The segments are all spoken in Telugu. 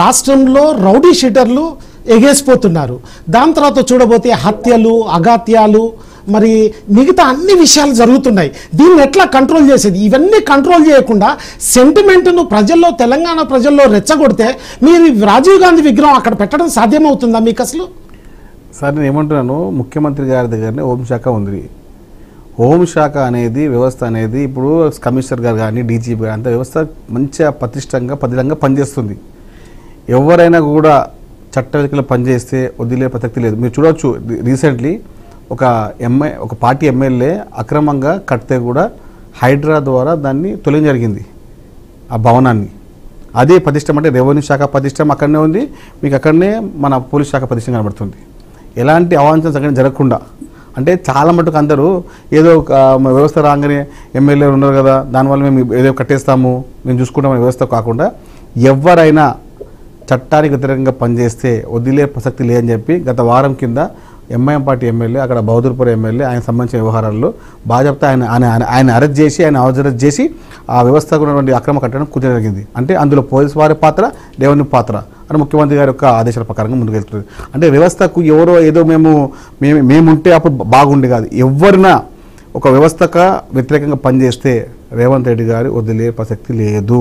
రాష్ట్రంలో రౌడీ షీటర్లు ఎగేసిపోతున్నారు. దాని తర్వాత చూడబోతే హత్యలు, అఘాత్యాలు, మరి మిగతా అన్ని విషయాలు జరుగుతున్నాయి. దీన్ని ఎట్లా కంట్రోల్ చేసేది? ఇవన్నీ కంట్రోల్ చేయకుండా సెంటిమెంట్ను ప్రజల్లో, తెలంగాణ ప్రజల్లో రెచ్చగొడితే మీరు రాజీవ్ గాంధీ విగ్రహం అక్కడ పెట్టడం సాధ్యమవుతుందా మీకు అసలు? సార్ నేను ఏమంటున్నాను, ముఖ్యమంత్రి గారి దగ్గరనే హోంశాఖ ఉంది. హోంశాఖ అనేది వ్యవస్థ అనేది ఇప్పుడు కమిషనర్ గారు కానీ డీజీపీ గారు అంత వ్యవస్థ మంచిగా పదిలంగా పనిచేస్తుంది. ఎవరైనా కూడా చట్టవిధిలో పనిచేస్తే వదిలే ప్రసక్తి లేదు. మీరు చూడవచ్చు, రీసెంట్లీ ఒక పార్టీ ఎమ్మెల్యే అక్రమంగా కడితే కూడా హైడ్రా ద్వారా దాన్ని తొలగించడం జరిగింది ఆ భవనాన్ని. అదే ప్రతిష్టం అంటే రెవెన్యూ శాఖ ప్రతిష్టం అక్కడనే ఉంది, మీకు అక్కడనే మన పోలీస్ శాఖ ప్రతిష్టం కనబడుతుంది. ఎలాంటి అవాంఛన సంఘటన జరగకుండా. అంటే చాలా మటుకు అందరూ ఏదో వ్యవస్థ రాగానే ఎమ్మెల్యేలు ఉన్నారు కదా, దానివల్ల మేము ఏదో కట్టేస్తాము, మేము చూసుకుంటామనే వ్యవస్థ కాకుండా ఎవరైనా చట్టానికి వ్యతిరేకంగా పనిచేస్తే వదిలే ప్రసక్తి లేదని చెప్పి గత వారం కింద ఎంఐఎం పార్టీ ఎమ్మెల్యే, అక్కడ బహదూర్పూర్ ఎమ్మెల్యే, ఆయన సంబంధించిన వ్యవహారాల్లో బాధ్యత ఆయన అరెస్ట్ చేసి, ఆయన అరెస్ట్ చేసి ఆ వ్యవస్థకు ఉన్నటువంటి అక్రమ కట్టడం కూర్చో జరిగింది. అంటే అందులో పోలీసు వారి పాత్ర, రెవెన్యూ పాత్ర అని ముఖ్యమంత్రి గారి యొక్క ఆదేశాల ప్రకారంగా ముందుకెళ్తుంది. అంటే వ్యవస్థకు ఎవరో ఏదో మేముంటే అప్పుడు బాగుండే కాదు. ఎవరినా ఒక వ్యవస్థకు వ్యతిరేకంగా పనిచేస్తే రేవంత్ రెడ్డి గారు వదిలే ప్రసక్తి లేదు.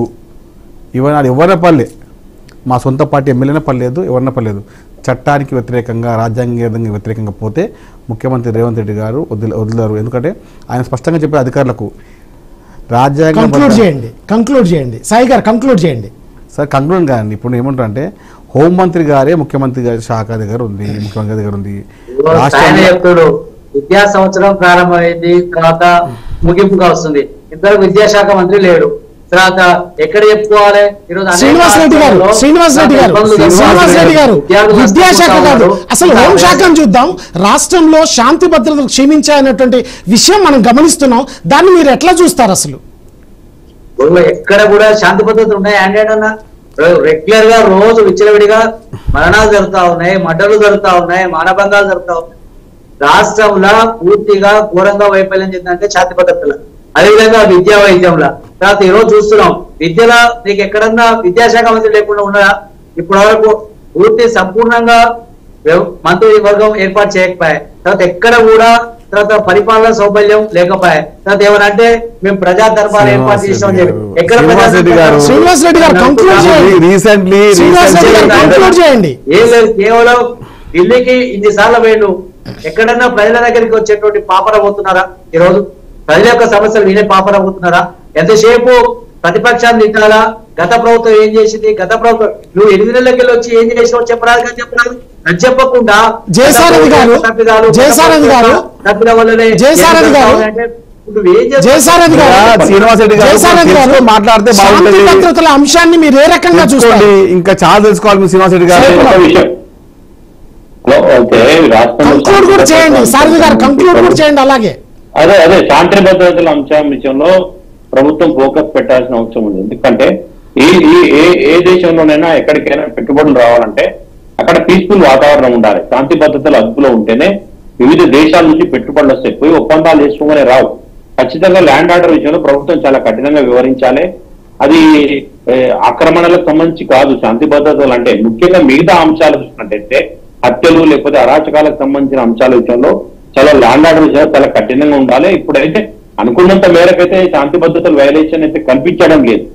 ఎవరిన పర్లే, మా సొంత పార్టీ ఎమ్మెల్యేనే పర్లేదు, ఎవరిన పర్లేదు. చట్టానికి వ్యతిరేకంగా, రాజ్యాంగ వ్యతిరేకంగా పోతే ముఖ్యమంత్రి రేవంత్ రెడ్డి గారు వదిలేరు. ఎందుకంటే ఆయన స్పష్టంగా చెప్పే అధికారులకు రాజ్యాంగం. కంక్లూడ్ చేయండి సాయి గారు, కంక్లూడ్ చేయండి సార్. కంక్లూడ్ కాదండి, ఇప్పుడు ఏమంటారు అంటే హోంమంత్రి గారే ముఖ్యమంత్రి గారి శాఖ దగ్గర ఉంది, ముఖ్యమంత్రి దగ్గర ఉంది. విద్యా సంవత్సరం ప్రారంభమైంది, తర్వాత ముగింపుగా వస్తుంది. ఇద్దరు విద్యాశాఖ మంత్రి లేడు. తర్వాత ఎక్కడ చెప్పుకోవాలి? శ్రీనివాస్ రెడ్డి గారు విద్యాశాఖ కాదు, అసలు హోంశాఖను చూద్దాం. రాష్ట్రంలో శాంతి భద్రతలు క్షీణించాయనేటువంటి విషయం మనం గమనిస్తున్నాం. దాన్ని మీరు ఎట్లా చూస్తారు? అసలు ఎక్కడ కూడా శాంతి భద్రతలు ఉన్నాయి అన్న? రెగ్యులర్ గా రోజు విచ్చలవిడిగా మరణాలు జరుగుతా ఉన్నాయి, మర్డర్లు జరుగుతా ఉన్నాయి, మానభంగాలు జరుగుతా ఉన్నాయి. రాష్ట్రంలో పూర్తిగా ఘోరంగా వైఫల్యం చెందంటే శాంతి భద్రతలు, అదేవిధంగా విద్యా వైద్యంలో. తర్వాత ఈరోజు చూస్తున్నాం, విద్యలో నీకు ఎక్కడన్నా విద్యాశాఖ మంత్రి లేకుండా ఉన్నారా? ఇప్పటి వరకు పూర్తి సంపూర్ణంగా మంత్రి వర్గం ఏర్పాటు చేయకపోయాయి. తర్వాత ఎక్కడ కూడా తర్వాత పరిపాలన సౌకర్యం లేకపోయాయి. తర్వాత ఏమనంటే మేము ప్రజా దర్బార్ ఏర్పాటు చేసామని చెప్పి ఎక్కడ ఏం లేదు. కేవలం ఢిల్లీకి ఇన్నిసార్లు వేయండు, ఎక్కడన్నా ప్రజల దగ్గరికి వచ్చేటువంటి పాపర పోతున్నారా? ఈరోజు ప్రజల యొక్క సమస్యలు వినే పాపర పోతున్నారా? ఎంతసేపు ప్రతిపక్షాన్ని తిట్టాలా? గత ప్రభుత్వం ఏం చేసింది, గత ప్రభుత్వం నువ్వు 8 నెలలకి వచ్చి ఏం చేసావు చెప్పరాదు కానీ చెప్పరాదు అని చెప్పకుండా జయసారథి గారు మాట్లాడితే భద్రతల అంశాన్ని మీరు ఏ రకంగా చూస్తారు? ఇంకా చాలా తెలుసుకోవాలి శ్రీనివాస్ రెడ్డి గారు. కంక్లూడ్ కూడా చేయండి సారథి గారు, కంక్లూడ్ కూడా చేయండి. అలాగే అదే శాంతి భద్రతల అంశం విషయంలో ప్రభుత్వం ఫోకస్ పెట్టాల్సిన అవసరం ఉంది. ఎందుకంటే ఏ దేశంలోనైనా ఎక్కడికైనా పెట్టుబడులు రావాలంటే అక్కడ పీస్ఫుల్ వాతావరణం ఉండాలి. శాంతి భద్రతలు అదుపులో ఉంటేనే వివిధ దేశాల నుంచి పెట్టుబడులు వస్తాయి. పోయి ఒప్పందాలు చేసుకోగానే రావు. ఖచ్చితంగా ల్యాండ్ ఆర్డర్ విషయంలో ప్రభుత్వం చాలా కఠినంగా వివరించాలి. అది ఆక్రమణలకు సంబంధించి కాదు. శాంతి భద్రతలు అంటే ముఖ్యంగా మిగతా అంశాలు చూసినట్టయితే హత్యలు లేకపోతే అరాచకాలకు సంబంధించిన అంశాల విషయంలో చాలా ల్యాండ్ ఆర్డర్ విషయంలో చాలా కఠినంగా ఉండాలి. ఇప్పుడైతే అనుకున్నంత మేరకైతే శాంతి భద్రతలు వైలేషన్ అయితే కనిపించడం లేదు,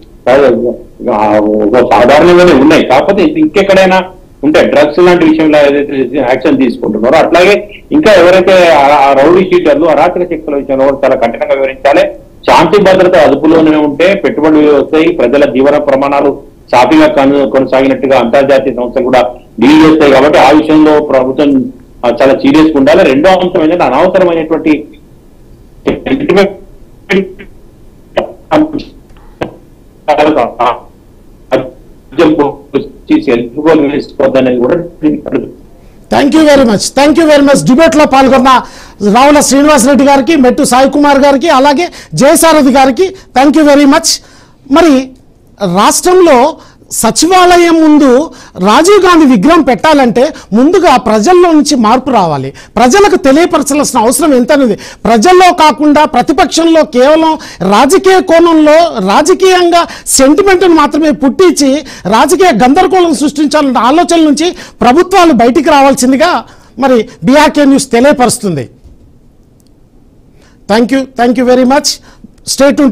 సాధారణంగానే ఉన్నాయి. కాకపోతే ఇంకెక్కడైనా ఉంటే డ్రగ్స్ లాంటి విషయంలో ఏదైతే యాక్షన్ తీసుకుంటున్నారో అట్లాగే ఇంకా ఎవరైతే రౌడీ షీటర్లు, అరాచక శక్తుల విషయంలో చాలా కఠినంగా వివరించాలి. శాంతి భద్రత అదుపులోనే ఉంటే పెట్టుబడులు వస్తాయి, ప్రజల జీవన ప్రమాణాలు సాఫీగా కొనసాగినట్టుగా అంతర్జాతీయ సంస్థలు కూడా డీల్ చేస్తాయి. కాబట్టి ఆ విషయంలో ప్రభుత్వం చాలా సీరియస్ గా ఉండాలి. రెండో అంశం ఏంటంటే అనవసరమైనటువంటి thank you very much. Debate లో పాల్గొన్న రావుల శ్రీనివాస్ రెడ్డి గారికి, మెట్టు సాయి కుమార్ గారికి, అలాగే జయసారథి గారికి థ్యాంక్ యూ వెరీ మచ్. మరి రాష్ట్రంలో సచివాలయం ముందు రాజీవ్ గాంధీ విగ్రహం పెట్టాలంటే ముందుగా ప్రజల్లో నుంచి మార్పు రావాలి. ప్రజలకు తెలియపరచాల్సిన అవసరం ఎంత అనేది ప్రజల్లో కాకుండా ప్రతిపక్షంలో కేవలం రాజకీయ కోణంలో రాజకీయంగా సెంటిమెంట్ను మాత్రమే పుట్టించి రాజకీయ గందరగోళం సృష్టించాలన్న ఆలోచన నుంచి ప్రభుత్వాలు బయటికి రావాల్సిందిగా మరి బీఆర్కే న్యూస్ తెలియపరుస్తుంది. Thank you very much. Stay tune.